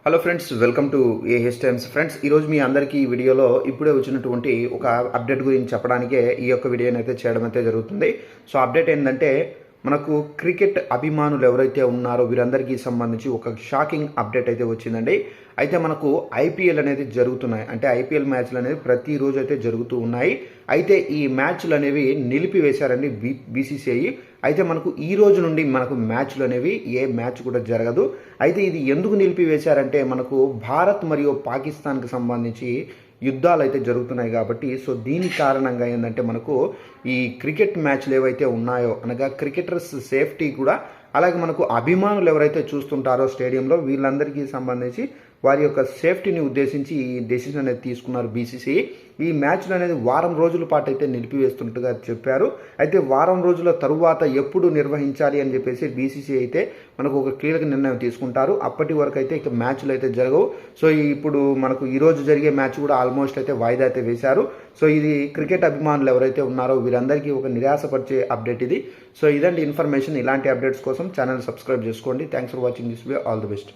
Hello friends, welcome to AH times. Friends, ఈరోజు మీ అందరికీ ఈ వీడియోలో ఇప్పుడే వచ్చినటువంటి ఒక అప్డేట్ గురించి చెప్పడానికే ఈ యొక్క వీడియోని అయితే చేయడం అయితే జరుగుతుంది. సో అప్డేట్ ఏంటంటే, మనకు క్రికెట్ అభిమానులు ఎవరైతే ఉన్నారో వీరందరికీ సంబంధించి ఒక షాకింగ్ అప్డేట్ అయితే వచ్చిందండి. అయితే మనకు ఐపీఎల్ అనేది జరుగుతున్నాయి, అంటే ఐపీఎల్ మ్యాచ్లు అనేవి ప్రతిరోజు అయితే జరుగుతూ ఉన్నాయి. అయితే ఈ మ్యాచ్లు అనేవి నిలిపివేశారండి బీసీసీఐ. అయితే మనకు ఈ రోజు నుండి మనకు మ్యాచ్లు అనేవి ఏ మ్యాచ్ కూడా జరగదు. అయితే ఇది ఎందుకు నిలిపివేశారంటే, మనకు భారత్ మరియు పాకిస్తాన్కి సంబంధించి యుద్ధాలు అయితే జరుగుతున్నాయి కాబట్టి, సో దీని కారణంగా ఏంటంటే మనకు ఈ క్రికెట్ మ్యాచ్లు ఏవైతే ఉన్నాయో, అనగా క్రికెటర్స్ సేఫ్టీ కూడా, అలాగే మనకు అభిమానులు ఎవరైతే చూస్తుంటారో స్టేడియంలో వీళ్ళందరికీ సంబంధించి వారి యొక్క సేఫ్టీని ఉద్దేశించి ఈ డెసిషన్ అనేది తీసుకున్నారు బీసీసీ. ఈ మ్యాచ్లు అనేది వారం రోజుల పాటు అయితే నిలిపివేస్తున్నట్టుగా చెప్పారు. అయితే వారం రోజుల తరువాత ఎప్పుడు నిర్వహించాలి అని చెప్పేసి బీసీసీ అయితే మనకు ఒక కీలక నిర్ణయం తీసుకుంటారు. అప్పటి వరకు అయితే ఇక మ్యాచ్లు అయితే జరగవు. సో ఇప్పుడు మనకు ఈరోజు జరిగే మ్యాచ్ కూడా ఆల్మోస్ట్ అయితే వాయిదా అయితే వేశారు. సో ఇది క్రికెట్ అభిమానులు ఎవరైతే ఉన్నారో వీరందరికీ ఒక నిరాశపరిచే అప్డేట్ ఇది. సో ఇదండి ఇన్ఫర్మేషన్. ఇలాంటి అప్డేట్స్ కోసం ఛానల్ సబ్స్క్రైబ్ చేసుకోండి. Thanks for watching this video. All the best.